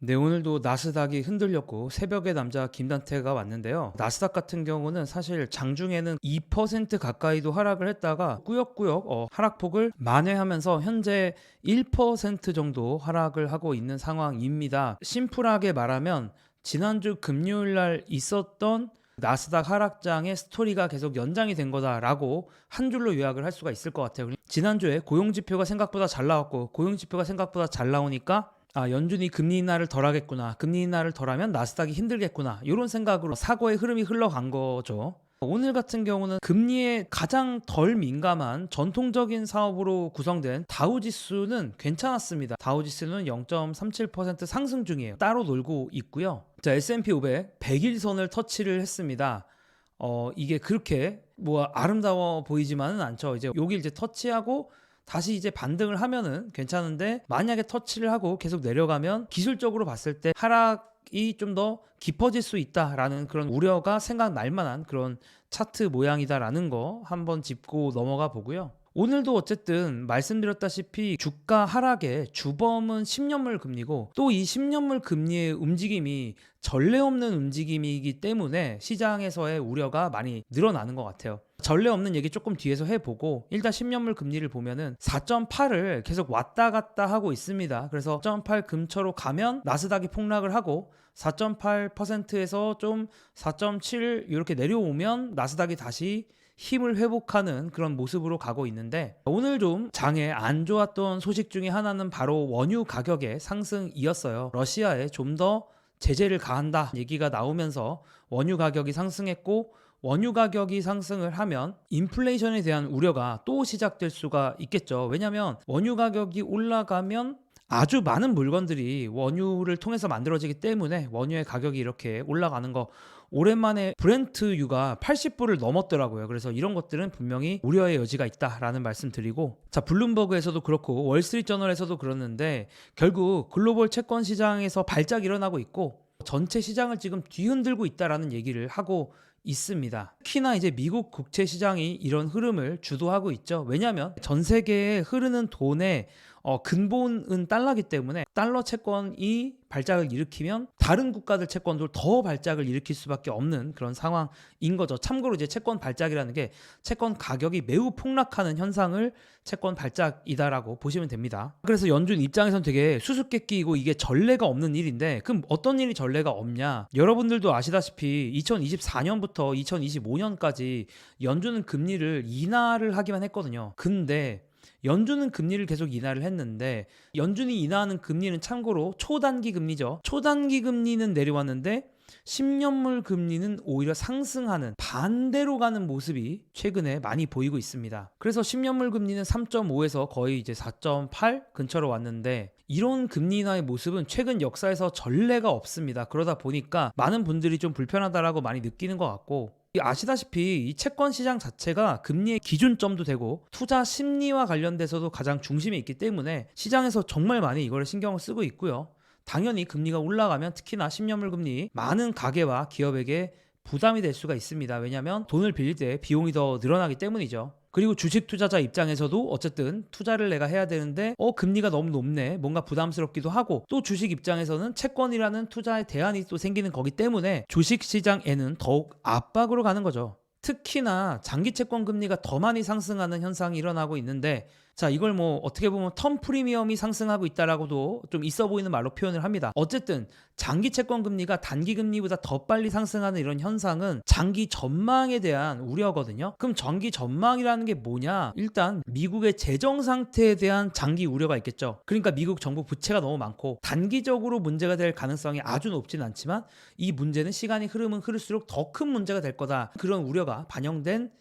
네, 오늘도 나스닥이 흔들렸고 새벽에 남자 김단태가 왔는데요. 나스닥 같은 경우는 사실 장중에는 2% 가까이도 하락을 했다가 꾸역꾸역 하락폭을 만회하면서 현재 1% 정도 하락을 하고 있는 상황입니다. 심플하게 말하면 지난주 금요일 날 있었던 나스닥 하락장의 스토리가 계속 연장이 된 거다라고 한 줄로 요약을 할 수가 있을 것 같아요. 지난주에 고용지표가 생각보다 잘 나왔고 고용지표가 생각보다 잘 나오니까 연준이 금리 인하를 덜 하겠구나. 금리 인하를 덜 하면 나스닥이 힘들겠구나. 이런 생각으로 사고의 흐름이 흘러간 거죠. 오늘 같은 경우는 금리에 가장 덜 민감한 전통적인 사업으로 구성된 다우지수는 괜찮았습니다. 다우지수는 0.37% 상승 중이에요. 따로 놀고 있고요. 자, S&P 500 100일선을 터치를 했습니다. 이게 그렇게 뭐 아름다워 보이지만은 않죠. 이제 여기 이제 터치하고 다시 이제 반등을 하면은 괜찮은데, 만약에 터치를 하고 계속 내려가면 기술적으로 봤을 때 하락이 좀 더 깊어질 수 있다라는 그런 우려가 생각날 만한 그런 차트 모양이다라는 거 한번 짚고 넘어가 보고요. 오늘도 어쨌든 말씀드렸다시피 주가 하락의 주범은 10년물 금리고, 또 이 10년물 금리의 움직임이 전례 없는 움직임이기 때문에 시장에서의 우려가 많이 늘어나는 것 같아요. 전례 없는 얘기 조금 뒤에서 해보고, 일단 10년물 금리를 보면은 4.8을 계속 왔다 갔다 하고 있습니다. 그래서 4.8 근처로 가면 나스닥이 폭락을 하고, 4.8%에서 좀 4.7 이렇게 내려오면 나스닥이 다시 힘을 회복하는 그런 모습으로 가고 있는데, 오늘 좀 장에 안 좋았던 소식 중에 하나는 바로 원유 가격의 상승이었어요. 러시아에 좀 더 제재를 가한다 얘기가 나오면서 원유 가격이 상승했고, 원유 가격이 상승을 하면 인플레이션에 대한 우려가 또 시작될 수가 있겠죠. 왜냐하면 원유 가격이 올라가면 아주 많은 물건들이 원유를 통해서 만들어지기 때문에 원유의 가격이 이렇게 올라가는 거, 오랜만에 브렌트유가 80불을 넘었더라고요. 그래서 이런 것들은 분명히 우려의 여지가 있다라는 말씀 드리고, 자, 블룸버그에서도 그렇고 월스트리트저널에서도 그러는데, 결국 글로벌 채권 시장에서 발작이 일어나고 있고 전체 시장을 지금 뒤흔들고 있다라는 얘기를 하고 있습니다. 특히나 이제 미국 국채 시장이 이런 흐름을 주도하고 있죠. 왜냐하면 전 세계에 흐르는 돈의 근본은 달러기 때문에, 달러 채권이 발작을 일으키면 다른 국가들 채권도 더 발작을 일으킬 수밖에 없는 그런 상황인 거죠. 참고로 이제 채권 발작이라는 게 채권 가격이 매우 폭락하는 현상을 채권 발작이다라고 보시면 됩니다. 그래서 연준 입장에선 되게 수수께끼이고 이게 전례가 없는 일인데, 그럼 어떤 일이 전례가 없냐? 여러분들도 아시다시피 2024년부터 2025년까지 연준은 금리를 인하를 하기만 했거든요. 근데 연준은 금리를 계속 인하를 했는데, 연준이 인하하는 금리는 참고로 초단기 금리죠. 초단기 금리는 내려왔는데 10년물 금리는 오히려 상승하는, 반대로 가는 모습이 최근에 많이 보이고 있습니다. 그래서 10년물 금리는 3.5에서 거의 이제 4.8 근처로 왔는데, 이런 금리 인하의 모습은 최근 역사에서 전례가 없습니다. 그러다 보니까 많은 분들이 좀 불편하다라고 많이 느끼는 것 같고, 아시다시피 이 채권 시장 자체가 금리의 기준점도 되고 투자 심리와 관련돼서도 가장 중심에 있기 때문에 시장에서 정말 많이 이걸 신경을 쓰고 있고요. 당연히 금리가 올라가면 특히나 10년물 금리 많은 가계와 기업에게 부담이 될 수가 있습니다. 왜냐하면 돈을 빌릴 때 비용이 더 늘어나기 때문이죠. 그리고 주식 투자자 입장에서도 어쨌든 투자를 내가 해야 되는데 금리가 너무 높네, 뭔가 부담스럽기도 하고, 또 주식 입장에서는 채권이라는 투자의 대안이 또 생기는 거기 때문에 주식 시장에는 더욱 압박으로 가는 거죠. 특히나 장기 채권 금리가 더 많이 상승하는 현상이 일어나고 있는데, 자, 이걸 뭐 어떻게 보면 텀 프리미엄이 상승하고 있다라고도 좀 있어 보이는 말로 표현을 합니다. 어쨌든 장기 채권 금리가 단기 금리보다 더 빨리 상승하는 이런 현상은 장기 전망에 대한 우려거든요. 그럼 장기 전망이라는 게 뭐냐? 일단 미국의 재정 상태에 대한 장기 우려가 있겠죠. 그러니까 미국 정부 부채가 너무 많고 단기적으로 문제가 될 가능성이 아주 높진 않지만, 이 문제는 시간이 흐르면 흐를수록 더 큰 문제가 될 거다, 그런 우려가 반영된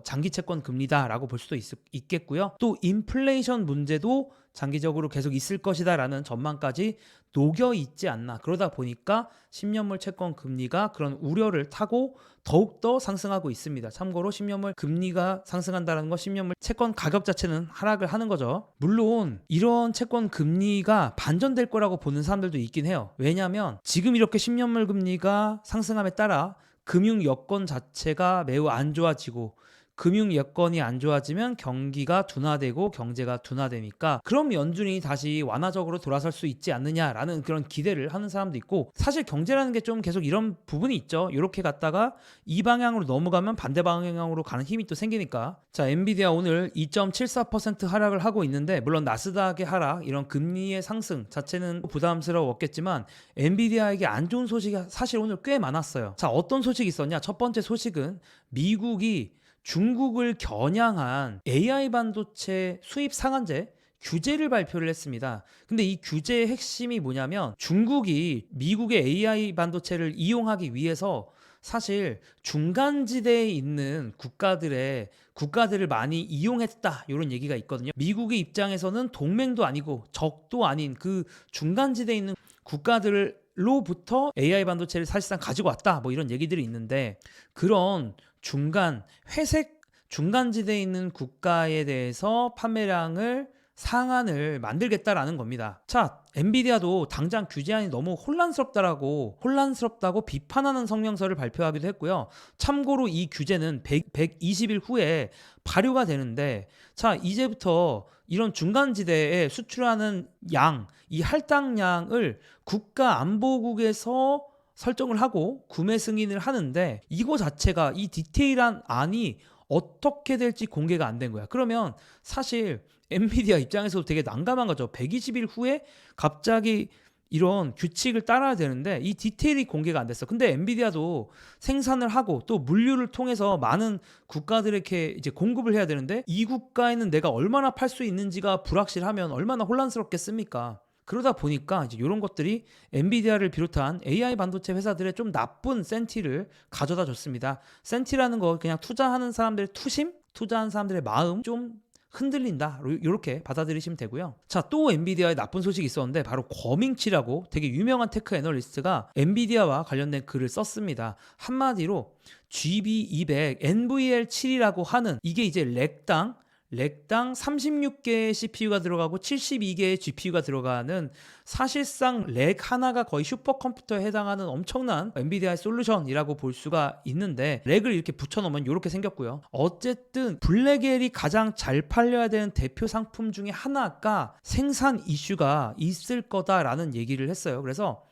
장기 채권 금리다라고 볼 수도 있겠고요. 또 인플레이션 문제도 장기적으로 계속 있을 것이다 라는 전망까지 녹여 있지 않나. 그러다 보니까 10년물 채권 금리가 그런 우려를 타고 더욱더 상승하고 있습니다. 참고로 10년물 금리가 상승한다는 거, 10년물 채권 가격 자체는 하락을 하는 거죠. 물론 이런 채권 금리가 반전될 거라고 보는 사람들도 있긴 해요. 왜냐하면 지금 이렇게 10년물 금리가 상승함에 따라 금융 여건 자체가 매우 안 좋아지고, 금융 여건이 안 좋아지면 경기가 둔화되고 경제가 둔화되니까 그럼 연준이 다시 완화적으로 돌아설 수 있지 않느냐라는 그런 기대를 하는 사람도 있고, 사실 경제라는 게 좀 계속 이런 부분이 있죠. 이렇게 갔다가 이 방향으로 넘어가면 반대 방향으로 가는 힘이 또 생기니까. 자, 엔비디아 오늘 2.74% 하락을 하고 있는데, 물론 나스닥의 하락, 이런 금리의 상승 자체는 부담스러웠겠지만 엔비디아에게 안 좋은 소식이 사실 오늘 꽤 많았어요. 자, 어떤 소식이 있었냐? 첫 번째 소식은 미국이 중국을 겨냥한 AI 반도체 수입 상한제 규제를 발표를 했습니다. 근데 이 규제의 핵심이 뭐냐면, 중국이 미국의 AI 반도체를 이용하기 위해서 사실 중간지대에 있는 국가들을 많이 이용했다, 이런 얘기가 있거든요. 미국의 입장에서는 동맹도 아니고 적도 아닌 그 중간지대에 있는 국가들로부터 AI 반도체를 사실상 가지고 왔다, 뭐 이런 얘기들이 있는데, 그런 회색 중간지대에 있는 국가에 대해서 판매량을 상한을 만들겠다라는 겁니다. 자, 엔비디아도 당장 규제안이 너무 혼란스럽다고 비판하는 성명서를 발표하기도 했고요. 참고로 이 규제는 120일 후에 발효가 되는데, 자, 이제부터 이런 중간지대에 수출하는 이 할당량을 국가안보국에서 설정을 하고 구매 승인을 하는데, 이거 자체가, 이 디테일한 안이 어떻게 될지 공개가 안 된 거야. 그러면 사실 엔비디아 입장에서도 되게 난감한 거죠. 120일 후에 갑자기 이런 규칙을 따라야 되는데 이 디테일이 공개가 안 됐어. 근데 엔비디아도 생산을 하고 또 물류를 통해서 많은 국가들에게 이제 공급을 해야 되는데, 이 국가에는 내가 얼마나 팔 수 있는지가 불확실하면 얼마나 혼란스럽겠습니까? 그러다 보니까 이제 이런 것들이 엔비디아를 비롯한 AI 반도체 회사들의 좀 나쁜 센티를 가져다 줬습니다. 센티라는 거 그냥 투자하는 사람들의 투자하는 사람들의 마음 좀 흔들린다, 이렇게 받아들이시면 되고요. 자, 또 엔비디아에 나쁜 소식이 있었는데, 바로 거밍치라고 되게 유명한 테크 애널리스트가 엔비디아와 관련된 글을 썼습니다. 한마디로 GB200 NVL7이라고 하는, 이게 이제 렉당 36개의 CPU가 들어가고 72개의 GPU가 들어가는, 사실상 렉 하나가 거의 슈퍼컴퓨터에 해당하는 엄청난 엔비디아의 솔루션이라고 볼 수가 있는데, 렉을 이렇게 붙여놓으면 이렇게 생겼고요. 어쨌든 블랙엘이 가장 잘 팔려야 되는 대표 상품 중에 하나가 생산 이슈가 있을 거다라는 얘기를 했어요. 그래서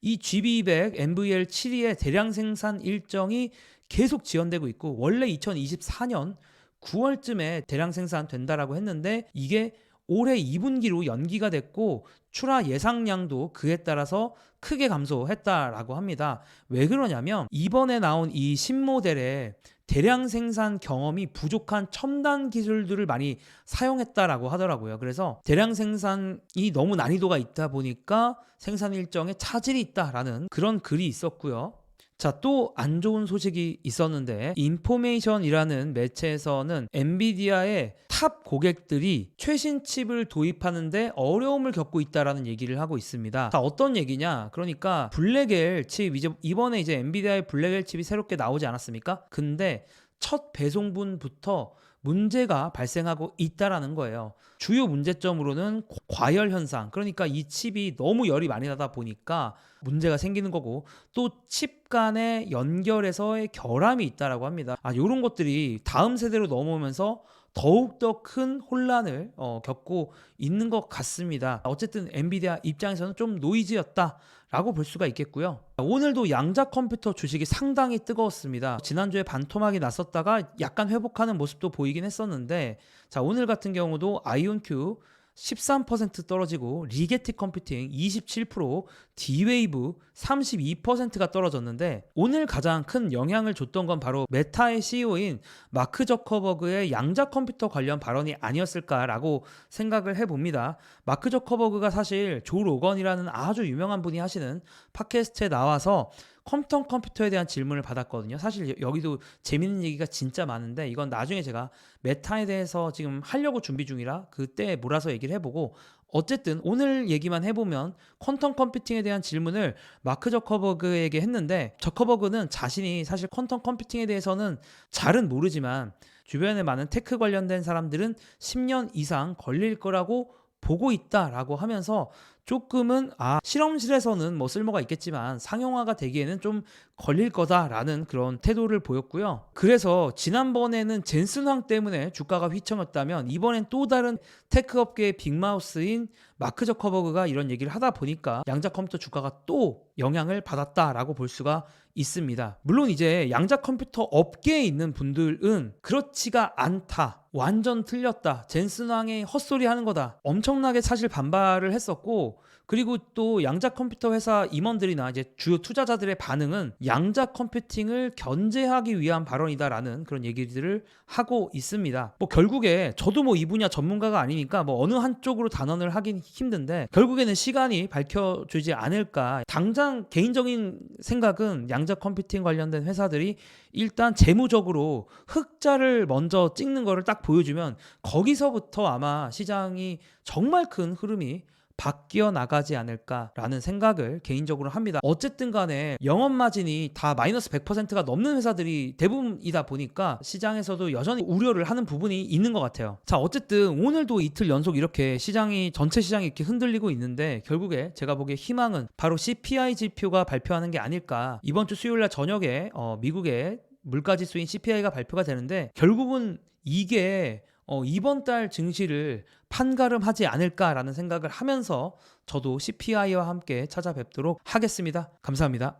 이 GB200 NVL7의 대량 생산 일정이 계속 지연되고 있고, 원래 2024년 9월쯤에 대량 생산된다라고 했는데 이게 올해 2분기로 연기가 됐고, 출하 예상량도 그에 따라서 크게 감소했다라고 합니다. 왜 그러냐면, 이번에 나온 이 신모델에 대량 생산 경험이 부족한 첨단 기술들을 많이 사용했다라고 하더라고요. 그래서 대량 생산이 너무 난이도가 있다 보니까 생산 일정에 차질이 있다라는 그런 글이 있었고요. 자, 또 안 좋은 소식이 있었는데, 인포메이션이라는 매체에서는 엔비디아의 탑 고객들이 최신 칩을 도입하는데 어려움을 겪고 있다라는 얘기를 하고 있습니다. 자, 어떤 얘기냐? 그러니까 블랙엘 칩, 이번에 이제 엔비디아의 블랙엘 칩이 새롭게 나오지 않았습니까? 근데 첫 배송분부터 문제가 발생하고 있다라는 거예요. 주요 문제점으로는 과열 현상, 그러니까 이 칩이 너무 열이 많이 나다 보니까 문제가 생기는 거고, 또 칩 간의 연결에서의 결함이 있다라고 합니다. 이런 것들이 다음 세대로 넘어오면서 더욱더 큰 혼란을 겪고 있는 것 같습니다. 어쨌든 엔비디아 입장에서는 좀 노이즈였다라고 볼 수가 있겠고요. 오늘도 양자 컴퓨터 주식이 상당히 뜨거웠습니다. 지난주에 반토막이 났었다가 약간 회복하는 모습도 보이긴 했었는데, 자, 오늘 같은 경우도 아이온큐 13% 떨어지고, 리게티 컴퓨팅 27%, D-Wave 32%가 떨어졌는데, 오늘 가장 큰 영향을 줬던 건 바로 메타의 CEO인 마크 저커버그의 양자 컴퓨터 관련 발언이 아니었을까라고 생각을 해봅니다. 마크 저커버그가 사실 조 로건이라는 아주 유명한 분이 하시는 팟캐스트에 나와서 퀀텀 컴퓨터에 대한 질문을 받았거든요. 사실 여기도 재밌는 얘기가 진짜 많은데, 이건 나중에 제가 메타에 대해서 지금 하려고 준비 중이라 그때 몰아서 얘기를 해보고, 어쨌든 오늘 얘기만 해보면 퀀텀 컴퓨팅에 대한 질문을 마크 저커버그에게 했는데, 저커버그는 자신이 사실 퀀텀 컴퓨팅에 대해서는 잘은 모르지만 주변에 많은 테크 관련된 사람들은 10년 이상 걸릴 거라고 보고 있다라고 하면서 조금은 실험실에서는 뭐 쓸모가 있겠지만 상용화가 되기에는 좀 걸릴 거다라는 그런 태도를 보였고요. 그래서 지난번에는 젠슨 황 때문에 주가가 휘청였다면 이번엔 또 다른 테크 업계의 빅마우스인 마크 저커버그가 이런 얘기를 하다 보니까 양자 컴퓨터 주가가 또 영향을 받았다라고 볼 수가 있습니다. 물론 이제 양자 컴퓨터 업계에 있는 분들은 그렇지가 않다, 완전 틀렸다, 젠슨 황의 헛소리 하는 거다, 엄청나게 사실 반발을 했었고, 그리고 또 양자 컴퓨터 회사 임원들이나 이제 주요 투자자들의 반응은 양자 컴퓨팅을 견제하기 위한 발언이다라는 그런 얘기들을 하고 있습니다. 뭐 결국에 저도 뭐 이 분야 전문가가 아니니까 뭐 어느 한쪽으로 단언을 하긴 힘든데, 결국에는 시간이 밝혀주지 않을까. 당장 개인적인 생각은 양자 컴퓨팅 관련된 회사들이 일단 재무적으로 흑자를 먼저 찍는 거를 딱 보여주면 거기서부터 아마 시장이 정말 큰 흐름이 바뀌어 나가지 않을까라는 생각을 개인적으로 합니다. 어쨌든 간에 영업 마진이 다 마이너스 100%가 넘는 회사들이 대부분이다 보니까 시장에서도 여전히 우려를 하는 부분이 있는 것 같아요. 자, 어쨌든 오늘도 이틀 연속 이렇게 전체 시장이 이렇게 흔들리고 있는데, 결국에 제가 보기에 희망은 바로 CPI 지표가 발표하는 게 아닐까. 이번 주 수요일 날 저녁에 미국의 물가지수인 CPI가 발표가 되는데, 결국은 이게 이번 달 증시를 판가름하지 않을까라는 생각을 하면서 저도 CPI와 함께 찾아뵙도록 하겠습니다. 감사합니다.